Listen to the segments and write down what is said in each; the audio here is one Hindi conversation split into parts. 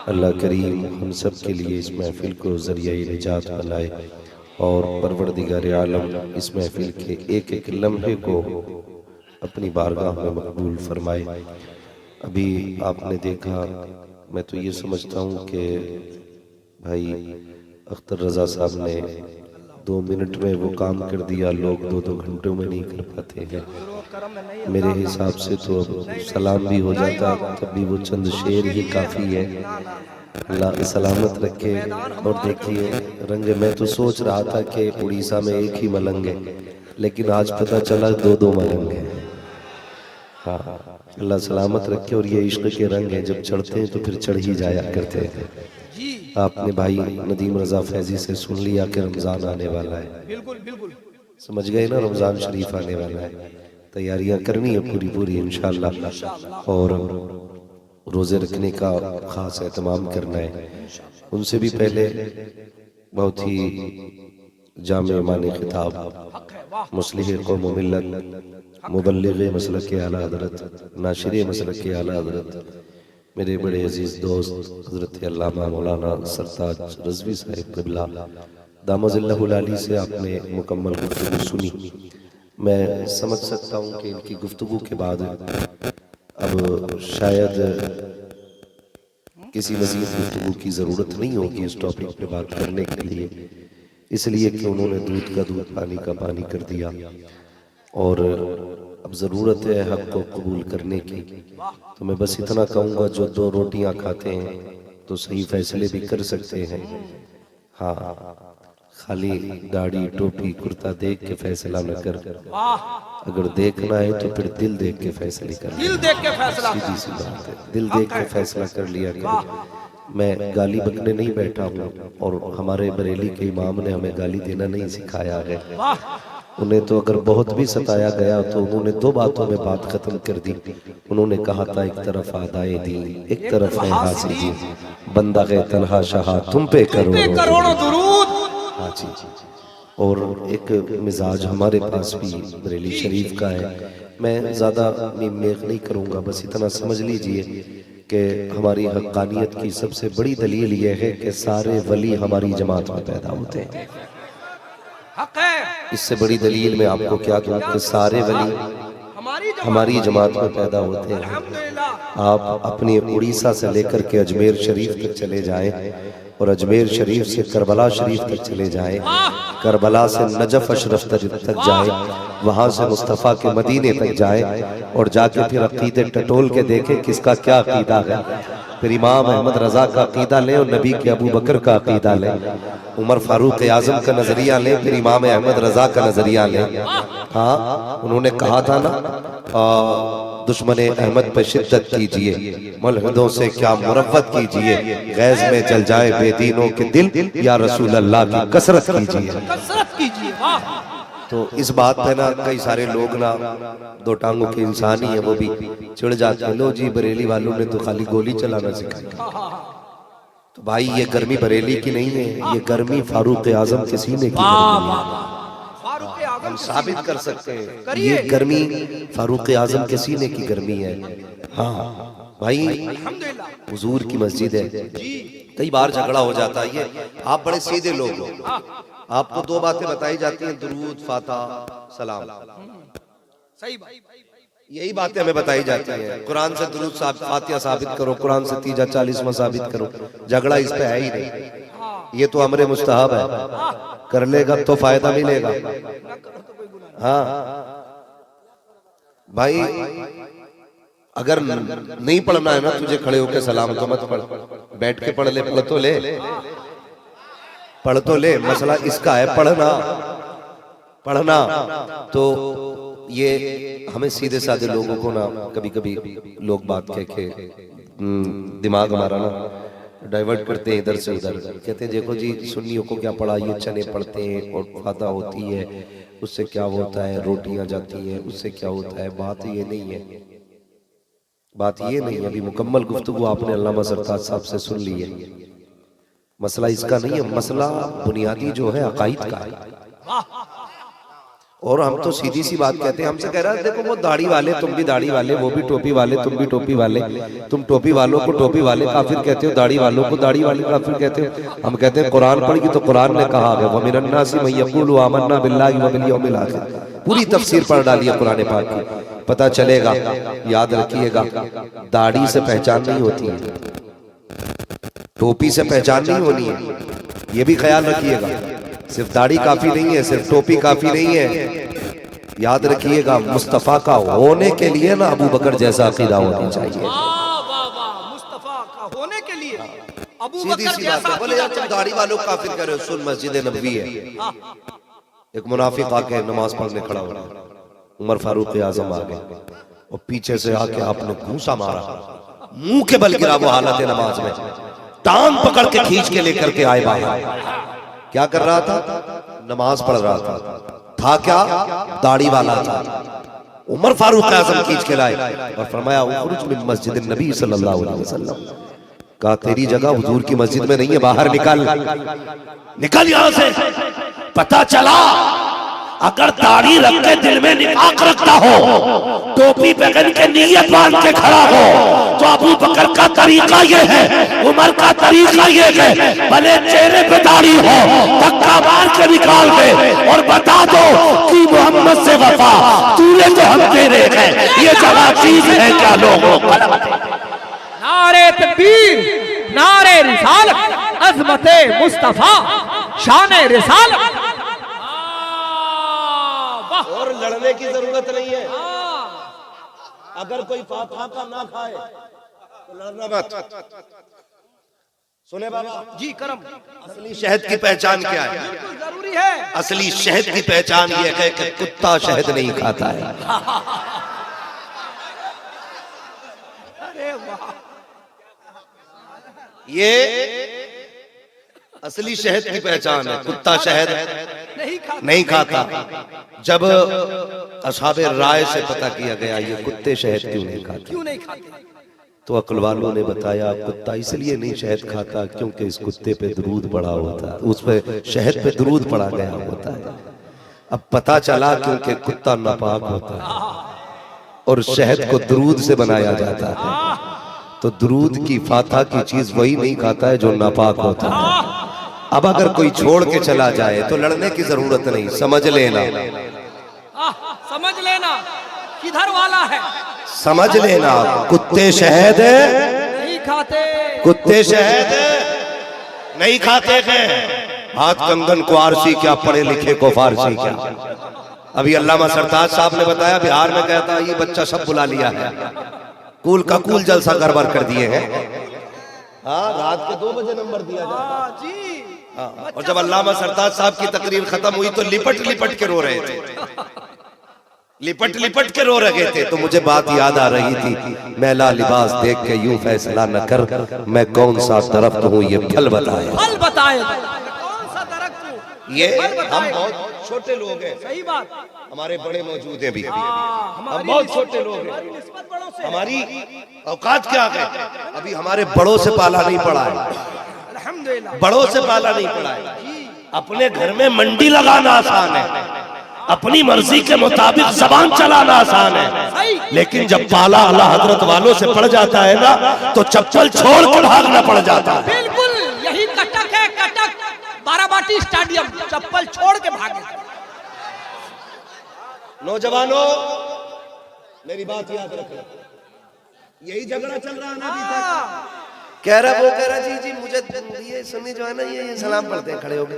अल्लाह करीम हम सब के लिए इस महफिल को ज़रिया निजात बनाए और परवरदिगार आलम इस महफिल के एक एक लम्हे को अपनी बारगाह में मकबूल फरमाए। अभी आपने देखा, मैं तो ये समझता हूँ कि भाई अख्तर रज़ा साहब ने 2 मिनट में वो काम कर दिया, लोग 2-2 घंटों में नहीं कर पाते हैं। मेरे हिसाब से तो अब सलाम भी हो जाता तब भी वो चंद शेर ही काफ़ी है। अल्लाह सलामत रखे। और देखिए रंगे, मैं तो सोच रहा था कि उड़ीसा में एक ही मलंग है, लेकिन आज पता चला 2-2 मलंग हैं। हाँ, अल्लाह सलामत रखे। और ये इश्क के रंग हैं, जब चढ़ते हैं तो फिर चढ़ ही जाया करते हैं। आपने भाई नदीम रजा फैजी से सुन लिया कि रमज़ान आने वाला है। बिल्कुल बिल्कुल समझ गए ना, रमज़ान शरीफ आने वाला है, तैयारियां करनी है पूरी पूरी इंशाअल्लाह। और रोज़े रखने का ख़ास एहतमाम करना है। उनसे भी पहले बहुत ही जामे माने खिताब मुस्लिह कौम व मिल्लत मुबल्लिग़ मसलक आला हज़रत नाशिर मसलक आला हज़रत मेरे बड़े अजीज़ दोस्त हज़रत अल्लामा मौलाना सरताज रज़वी साहिब क़िबला दामज़िल्लहुल आली से आपने मुकम्मल गुफ्तगू सुनी। मैं समझ सकता हूँ कि इनकी गुफ्तगू के बाद अब शायद किसी मज़ीद गुफ्तगू की ज़रूरत नहीं होगी इस टॉपिक पे बात करने के लिए, इसलिए कि उन्होंने दूध का दूध पानी का पानी कर दिया। और अब ज़रूरत है हक़ को कबूल करने की। तो मैं बस इतना कहूँगा, जो 2 रोटियाँ खाते हैं तो सही फैसले भी कर सकते हैं। हाँ, खाली दाढ़ी टोपी कुर्ता देख के फैसला न कर, अगर देखना है तो फिर दिल देख के फैसले कर। दिल देख के फैसला सीधी सी बात है, दिल देख के फैसला कर लिया कर। मैं गाली बकने नहीं बैठा हूँ, और हमारे बरेली के इमाम ने हमें गाली देना नहीं सिखाया है। उन्हें तो अगर बहुत भी सताया गया तो उन्होंने 2 बातों में बात खत्म कर दी। उन्होंने कहा था, एक तरफ आदाए दीन, एक तरफ है हासिदी, बंदा गए तन्हा शाह तुम पे करोड़ों दुरूद। हाँ जी। और एक मिजाज हमारे पास भी बरेली शरीफ का है। मैं ज़्यादा मेख नहीं करूँगा, बस इतना समझ लीजिए कि हमारी हक़ानियत की सबसे बड़ी दलील ये है कि सारे वली हमारी जमात में पैदा होते हैं। हक है। इससे बड़ी दलील मैं आपको क्या दूँ कि सारे वली हमारी जमात में पैदा होते हैं। अल्हम्दुलिल्लाह। आप अपनी उड़ीसा से लेकर के अजमेर शरीफ तक चले जाएं, और अजमेर शरीफ से करबला शरीफ तक चले जाएं, करबला से नजफ अशरफ तक जाएं, वहाँ से मुस्तफ़ा के मदीने तक जाएं, और जाके फिर अकीदे टटोल के देखें किसका क्या अकीदा है। फिर इमाम अहमद रजा का अकीदा लें और नबी के अबू बकर का अकीदा लें, उमर फारूक आजम का नजरिया लें, फिर इमाम अहमद रजा का नजरिया लें। हाँ, उन्होंने कहा था ना, दुश्मने अहमद पे शिद्दत कीजिए, मुल्हिदों से क्या मुरव्वत कीजिए, गैज में जल जाए बेदीनों के दिल, या रसूल अल्लाह की कसरत कीजिए। कसरत कीजिए। वाह। तो इस बात पे ना कई सारे लोग ना 2 टांगों के इंसान ही है, वो भी चिढ़ जाते हैं, लो जी बरेली वालों ने तो खाली गोली चलाना सिखाया। तो भाई ये गर्मी बरेली की नहीं है, ये गर्मी फारूक आजम के सीने की गर्मी है। हम साबित कर सकते हैं, ये गर्मी फारूक आजम के सीने की गर्मी है। हाँ भाई, हुजूर की मस्जिद है, कई बार झगड़ा हो जाता है। ये आप बड़े सीधे लोग हो, आपको 2 बातें बताई जाती हैं, दुरूद फाता सलाम, सही बात। यही बातें हमें बताई जाती हैं। कुरान से दुरूद फातिहा साबित करो, कुरान से तीजा 40वां साबित करो, झगड़ा इस पे है ही नहीं। ये तो अमरे मुस्तहब है, कर लेगा तो फायदा मिलेगा। हाँ भाई, अगर नहीं पढ़ना है ना तुझे खड़े होकर सलाम तो मत पढ़, बैठ के पढ़ ले, पढ़ तो ले, पढ़ तो ले। मसला इसका है पढ़ना, पढ़ना। तो ये हमें सीधे साधे लोगों को ना कभी कभी लोग बात कह के दिमाग हमारा ना डाइवर्ट करते हैं इधर से उधर। कहते हैं देखो जी सुन्नियों को क्या पढ़ा, ये चने पढ़ते हैं और फाता होती है, उससे क्या होता है, रोटियां जाती हैं, उससे क्या होता है। बात ये नहीं है, बात ये नहीं है। अभी मुकम्मल गुफ्तगू आपने अल्लामा सरताज साहब से सुन ली है। मसला इसका नहीं है, मसला बुनियादी जो है अकाईद का है। और हम तो सीधी सी बात कहते हैं, हमसे कह रहा है देखो वो दाढ़ी वाले, तुम भी दाढ़ी वाले, वो भी टोपी वाले, तुम भी टोपी वाले, तुम टोपी वालों को टोपी वाले काफिर कहते हो, दाढ़ी वालों को दाढ़ी वाले काफिर कहते हो। हम कहते हैं कुरान पढ़ी तो कुरान ने कहा है वमिनन नासी मन यक़ूलु आमन्ना बिल्लाहि व बिल यौमिल आखिर, पूरी तफसीर पढ़ डाली है कुरान पाक की, पता चलेगा। याद रखिएगा, दाढ़ी से पहचान नहीं होती है, टोपी से पहचान नहीं होनी है, ये भी ख्याल रखिएगा। सिर्फ दाढ़ी काफी नहीं है, सिर्फ टोपी काफी नहीं है। याद रखिएगा, मुस्तफा का होने के लिए ना अबू बकर जैसा अकीदा होना चाहिए। मुस्तफा का होने के लिए अबू सीधी बकर सी बात है। बोले यार तुम दाढ़ी वालों को काफिर कर रहे हो, सुन मस्जिद नबवी है, एक मुनाफिक आके नमाज पढ़ने खड़ा हो रहा, उमर फारूक आजम आ गए और पीछे से आके आपने घूंसा मारा, मुंह के बल गिरा वो हालत है नमाज में, टांग पकड़ के खींच के लेकर के आए बाहर। क्या कर रहा था? नमाज पढ़ रहा था क्या? दाढ़ी वाला था। उमर फारूक आजम खींच के लाए और फरमाया उखरुज मिन मस्जिद नबी सल्लल्लाहु अलैहि वसल्लम, कहा तेरी जगह हुजूर की मस्जिद में नहीं है, बाहर निकल, निकल यहां से। पता चला अगर दाढ़ी रख के दिल में निफाक रखता हो, टोपी पहन के नीयत बांध के खड़ा हो, तो अबू बकर का तरीका ये है, उमर का तरीका ये है, भले चेहरे पे दाढ़ी हो, धक्का मार के निकाल दे और बता दो कि मोहम्मद से वफा तूने तो हम तेरे हैं, ये जगह चीज है क्या लोगों को? नारे तकबीर, नारे रिसालत, अज़मते मुस्तफा, शाने रिसालत। और लड़ने की जरूरत नहीं है। अगर कोई फाका ना खाए तो लड़ना मत। सुने बाबा जी करम, असली शहद की पहचान क्या है? बिल्कुल जरूरी है। असली शहद की पहचान ये है कि कुत्ता शहद नहीं खाता है। अरे वाह, ये असली शहद की पहचान है, कुत्ता शहद नहीं खाता। जब असहाबे राय से पता किया गया ये कुत्ते शहद क्यों नहीं खाते, तो अक्ल वालों ने बताया कुत्ता इसलिए नहीं शहद खाता क्योंकि इस कुत्ते पे दरूद पड़ा होता है, उस पे शहद पे दरूद पड़ा गया होता है। अब पता चला क्योंकि कुत्ता नापाक होता है और शहद को दरूद से बनाया जाता है, तो दरूद की फाता की चीज वही नहीं खाता है जो नापाक होता है। अब अगर कोई छोड़ के चला जाए तो लड़ने की जरूरत नहीं, समझ लेना, समझ लेना किधर वाला है, समझ लेना कुत्ते शहद नहीं खाते, कुत्ते शहद नहीं खाते हैं। हाथ कंगन को आरसी क्या, पढ़े लिखे को फारसी क्या। अभी अल्लामा सरताज साहब ने बताया बिहार में कहता ये बच्चा सब बुला लिया है, कूल का कूल जलसा गड़बड़ कर दिए हैं। हाँ, रात के 2 बजे नंबर दिया जाता जी। और जब अल्लामा सरताज साहब की तकरीर खत्म हुई तो लिपट लिपट के रो रहे थे, लिपट लिपट के रो रहे थे। तो मुझे बात याद आ रही थी, मैला लिबास देख के यूं फैसला न कर, मैं कौन सा दरख्त हूँ ये फल बताए, फल बताए, कौन सा दरख्त हूँ ये हम बहुत छोटे लोग हैं, सही बात, हमारे बड़े मौजूद हैं भी, हम बहुत छोटे लोग हैं, हमारी औकात क्या है, अभी हमारे बड़ों से पाला नहीं पड़ा है, अल्हम्दुलिल्लाह बड़ों से पाला नहीं पड़ा है। अपने घर में मंडी लगाना आसान है, अपनी मर्जी के मुताबिक जबान चलाना आसान है, लेकिन जब पाला आला हजरत वालों से पड़ जाता है ना तो चप्पल छोड़ कर भागना पड़ जाता है। बिल्कुल यही कटक है, कटक बाराबाटी स्टेडियम, चप्पल छोड़ के भागे। नौजवानों मेरी बात याद रखना, यही झगड़ा चल रहा है ना अभी तक। कह रहा वो कह रहा जी मुझे ये सुन्नी जो है ना ये सलाम पढ़ते हैं खड़े हो गए,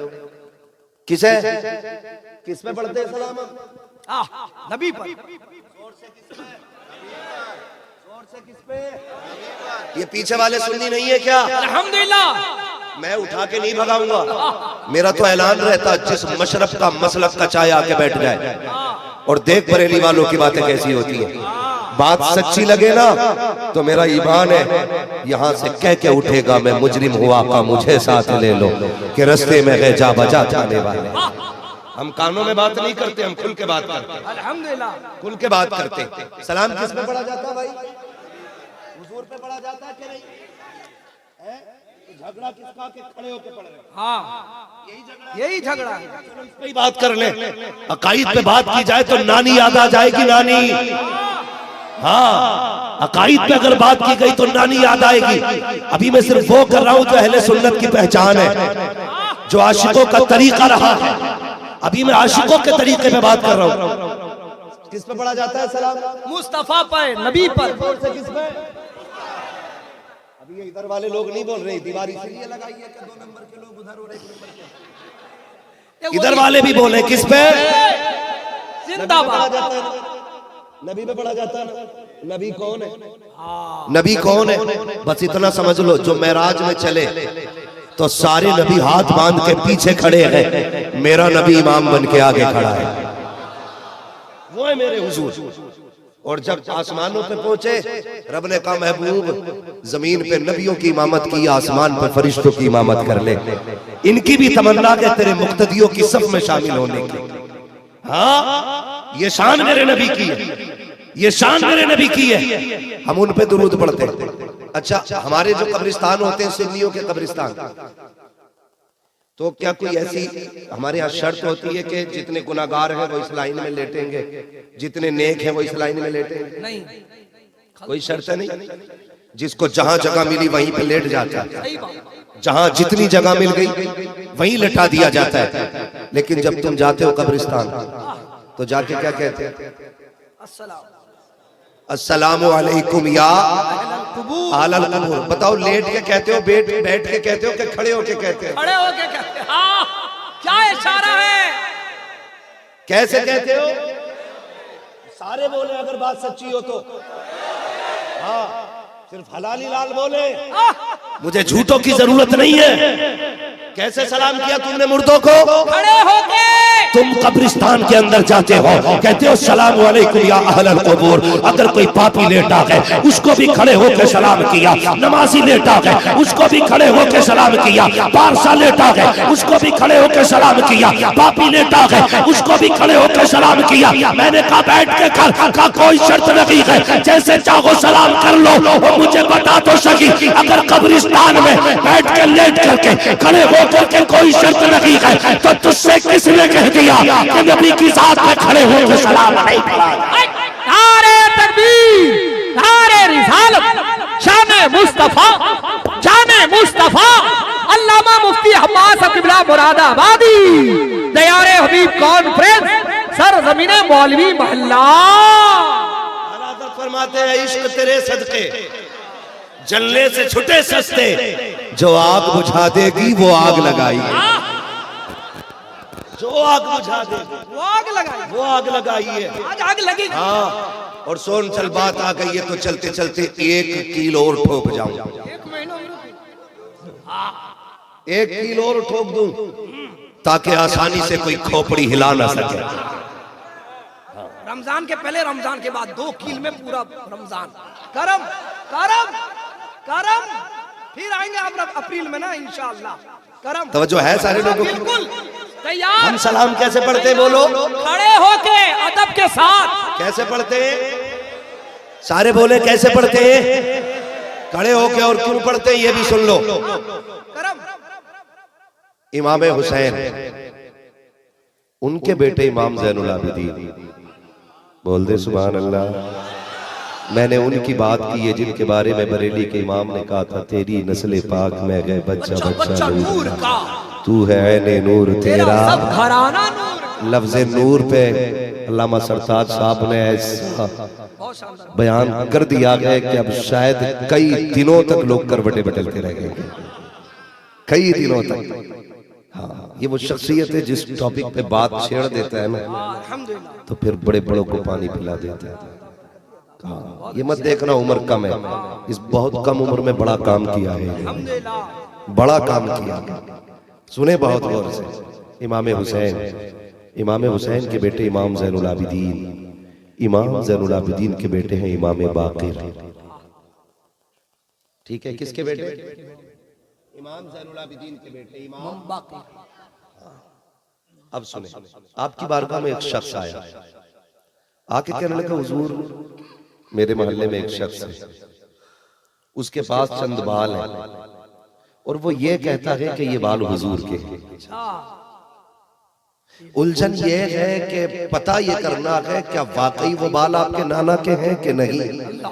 किस पे पढ़ते हैं सलाम? नबी पर। किस पे? ये पीछे वाले सुन्नी नहीं है क्या? अल्हम्दुलिल्लाह मैं उठा के नहीं भगाऊंगा, मेरा तो ऐलान रहता जिस मशरफ का मसलक का चाय आके बैठ जाए और देख बरेली वालों की बातें कैसी होती है। बात सच्ची लगे ना तो मेरा ईमान है यहाँ से कह के उठेगा मैं मुजरिम हुआ का मुझे साथ ले लो कि रस्ते में गए जा बजा जाने वाले। हम कानों में बात नहीं करते, हम खुल के बात करते, अल्हम्दुलिल्लाह खुल के बात करते। सलाम किस पे पढ़ा जाता है भाई? हुजूर पे पढ़ा जाता है कि नहीं? झगड़ा किसका के खड़े होके पढ़ रहे? हाँ यही झगड़ा है। इस पे ही बात कर ले। अकाईद पे बात की जाए तो नानी याद आ जाएगी, नानी। हाँ, अकाईद पे अगर बात की गई तो नानी याद आएगी। अभी मैं सिर्फ वो कर रहा हूँ जो अहले सुन्नत की पहचान है, जो आशिकों का तरीका रहा है। अभी मैं आशिकों के तरीके पे बात कर रहा हूँ। किस पे पढ़ा जाता है सलाम? मुस्तफा पर, नबी पर। से किस पे? अभी ये इधर वाले लोग नहीं बोल रहे, दीवार इसीलिए लगाई है कि 2 नंबर के लोग उधर और 1 नंबर के। इधर वाले भी बोले किस पे? जिंदाबाद। नबी पे पढ़ा जाता है। नबी कौन है? नबी कौन है? बस इतना समझ लो, जो मेराज में चले तो सारे नबी हाथ बांध के पीछे खड़े हैं, मेरा नबी इमाम बन के आगे खड़ा है, वो है मेरे हुजूर। और जब आसमानों पे पहुंचे, रब ने कहा महबूब जमीन पे नबियों की इमामत की, आसमान पे फरिश्तों की इमामत कर ले। इनकी भी तमन्ना है तेरे मुक्तदियों की सफ में शामिल होने की। हाँ, ये शान मेरे नबी की है, ये शान मेरे नबी की है। हम उन पे दुरूद पढ़ते हैं। अच्छा, हमारे जो कब्रिस्तान होते हैं सुन्नियों के कब्रिस्तान, तो क्या कोई ऐसी हमारे यहाँ शर्त होती है कि जितने गुनाहगार हैं वो इस लाइन में लेटेंगे, जितने नेक हैं वो इस लाइन में लेटेंगे? नहीं, कोई शर्त नहीं। जिसको जहां जगह मिली वहीं पे लेट जाता है, सही बात। जहां जितनी जगह मिल गई वहीं लेटा दिया जाता है। लेकिन जब तुम जाते हो कब्रिस्तान तो जाके क्या कहते हैं? अस्सलामु अलैकुम या अहलल कुबूर। बताओ, लेट के कहते हो, बैठ के कहते हो कि खड़े होके कहते हो? खड़े होके कहते हैं। हाँ, क्या इशारा है? कैसे कहते हो? सारे बोले अगर बात सच्ची हो तो। हाँ, सिर्फ हलाली लाल बोले, मुझे झूठों की जरूरत नहीं है। कैसे सलाम किया तुमने मुर्दों को? खड़े होके। तुम कब्रिस्तान के अंदर जाते हो, कहते हो सलाम अलैकुम या अहलल कुबूर। अगर कोई पापी लेटा है उसको भी खड़े होकर सलाम किया, नमाजी लेटा है उसको भी खड़े होकर सलाम किया, पारसा लेटा है उसको भी खड़े होकर सलाम किया, पापी लेटा है उसको भी खड़े होकर सलाम किया। मैंने कहा बैठ के कर का कोई शर्त नहीं है, जैसे चाहो सलाम कर लो। और मुझे बता तो सकी, अगर कब्रिस्तान में बैठ के लेट करके खड़े होकर के कोई शर्त नहीं है तो तुझसे किसने कह दिया कि नबी की साथ में खड़े होकर सलाम नहीं पढ़ा? नारे तकबीर, नारे रिसालत, शाने मुस्तफा, जाने मुस्तफा, अल्लामा मुफ्ती हम्मास किबला मुरादाबादी, दयारे हबीब कॉन्फ्रेंस, सरजमीने मौलवी मोहल्ला। फरमाते हैं इश्क तेरे सदके जलने से छुटे सस्ते, जो आग बुझा देगी वो आग लगाई, जो आग बुझा देगी वो आग लगाई, वो आग लगाई है। आज आग लगी। हाँ, और सोन चल बात आ गई है तो चलते चलते 1 कील और ठोक जाऊं, 1 महीना 1 कील और ठोक दूं ताकि आसानी से कोई खोपड़ी हिला ना सके। रमजान के पहले, रमजान के बाद 2 कील में पूरा रमजान। करम करम करम। फिर आएंगे आप अप्रैल में ना इंशाअल्लाह। करम तवज्जो है सारे लोगों की? बिल्कुल तैयार। हम सलाम कैसे पढ़ते बोलो? खड़े होके अदब के साथ। कैसे पढ़ते? सारे बोले कैसे पढ़ते? खड़े होके। और क्यों पढ़ते ये भी सुन लो। करम। इमाम हुसैन, उनके बेटे इमाम ज़ैनुल आबिदीन, बोल दे सुभान अल्लाह। मैंने उनकी बात की है जिनके बारे में बरेली के इमाम ने कहा था, तेरी नस्ल पाक में गए बच्चा बच्चा नूर का, तू है ऐने नूर तेरा सब घराना नूर। लफ्ज़ नूर पे अल्लामा सरताज साहब ने ऐसा बयान कर दिया है कि अब शायद कई दिनों तक लोग करवटे बदलते रह गए, कई दिनों तक। हाँ, ये वो शख्सियत है जिस टॉपिक पे बात छेड़ देता है ना, तो फिर बड़े बड़ों को पानी पिला देता है। हाँ, ये मत देखना उम्र कम है, इस बहुत कम उम्र में बड़ा काम किया है, बड़ा काम किया। सुने बहुत गौर से। इमाम हुसैन के बेटे इमाम ज़ैनुल आबिदीन, इमाम ज़ैनुल आबिदीन के बेटे हैं इमाम बाक़िर। ठीक है, किसके बेटे? इमाम ज़ैनुल आबिदीन के बेटे इमाम बाक़िर। अब सुने, आपकी बारगाह में एक शख्स आया, आके कहने लगा हुजूर मेरे मोहल्ले में एक शख्स है, उसके पास चंद बाल है, और वो ये कहता है कि ये बाल हुजूर के हैं। अच्छा, उलझन ये है कि पता ये करना है क्या वाकई वो बाल आपके नाना के हैं कि नहीं। अल्लाह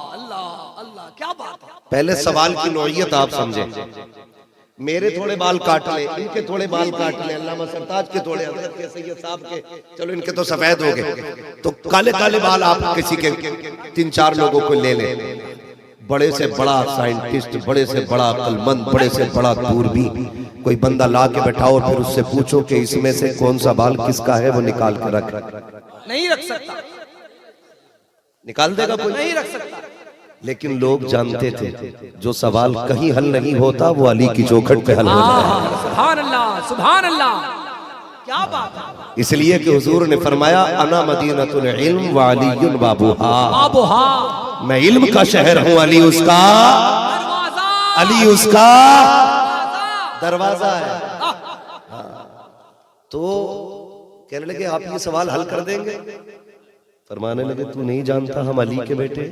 अल्लाह अल्लाह, क्या बात है। पहले सवाल की नौइयत आप समझें। मेरे थोड़े बाल काट ले, इनके थोड़े बाल काट ले, अल्लामा सरताज के थोड़े, हजरत के, सैयद साहब के, चलो इनके तो सफेद हो गए, तो काले काले बाल आप किसी के 3-4 लोगों को ले ले, बड़े से बड़ा साइंटिस्ट, बड़े से बड़ा अक्लमंद, बड़े से बड़ा दूरबीन कोई बंदा ला के बैठाओ और फिर उससे पूछो कि इसमें से कौन सा बाल किसका है, वो निकाल के रख, नहीं रख सकता, निकाल देगा कोई? नहीं रख सकता। लेकिन लोग जानते थे जो सवाल कहीं हल नहीं होता वो अली की चौखट पे हल होता है। सुभान अल्लाह, सुभान अल्लाह, क्या बात है। इसलिए कि हुजूर ने फरमाया अना मदीनतुल इल्म व अलीयुन बाबुहा, बाबुहा, मैं इल्म का शहर हूँ, अली उसका दरवाजा, अली उसका दरवाजा है। तो कहने लगे आप ये सवाल हल कर देंगे? फरमाने लगे तू नहीं जानता हम अली के बेटे,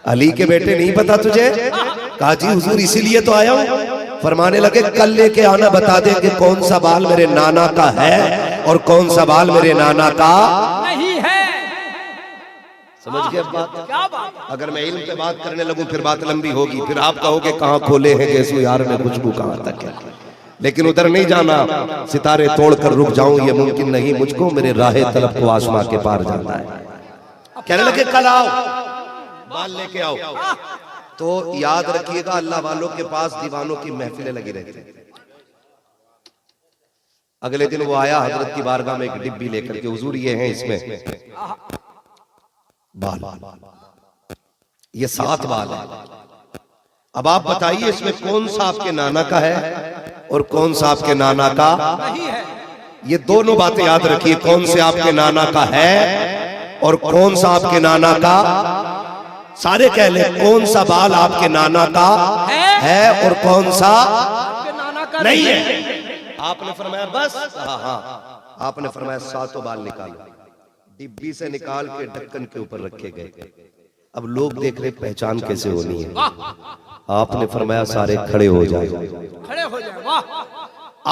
अली के बेटे नहीं पता तुझे? कहा जी हुजूर इसीलिए तो आया हूं। फरमाने लगे कल लेके आना, बता दे कि कौन सा बाल मेरे नाना का है और कौन सा बाल मेरे नाना का नहीं है। समझ गए बात? क्या बात है। अगर मैं इल्म पे बात करने लगूं फिर बात लंबी होगी, फिर आप कहोगे कहाँ खोले हैं गेसू यार में खुशबू कहाँ तक है। लेकिन उधर नहीं जाना, सितारे तोड़कर रुक जाऊं ये मुमकिन नहीं, मुझको मेरे राहे तलब को आसमां के पार जाना है। कहने लगे कल आओ, बाल लेके आओ। तो याद रखिएगा अल्लाह वालों के पास दीवानों की महफिलें लगी रहती। अगले दिन वो आया हजरत की बारगाह में एक डिब्बी लेकर के, हुजूर ये है इसमें बाल, ये 7 बाल है, अब आप बताइए इसमें कौन सा आपके नाना का है और कौन सा आपके नाना का नहीं है। ये दोनों बातें याद रखिए, कौन से आपके नाना का है और कौन सा आपके नाना का, सारे कह ले कौन सा बाल आपके नाना का है और कौन सा आपके नाना का नहीं है। आपने फरमाया बस, हाँ, आपने फरमाया 7 बाल निकालो, डिब्बी से निकाल के ढक्कन के ऊपर रखे गए। अब लोग देख रहे पहचान कैसे होनी है। आपने फरमाया सारे खड़े हो जाए, खड़े हो जाए। वाह,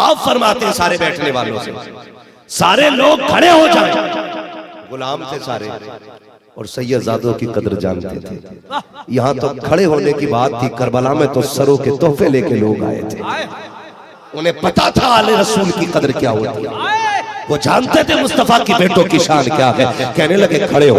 आप फरमाते हैं सारे बैठने वालों से सारे लोग खड़े हो जाएं। गुलाम थे सारे और सैयदजादों की कदर जानते थे। यहाँ तो खड़े होने की बात थी, करबला में तो सरों के तोहफे लेके लोग आए थे। उन्हें पता था आले रसूल की कदर क्या होती है, वो जानते थे मुस्तफा की बेटों की शान क्या है। कहने लगे खड़े हो।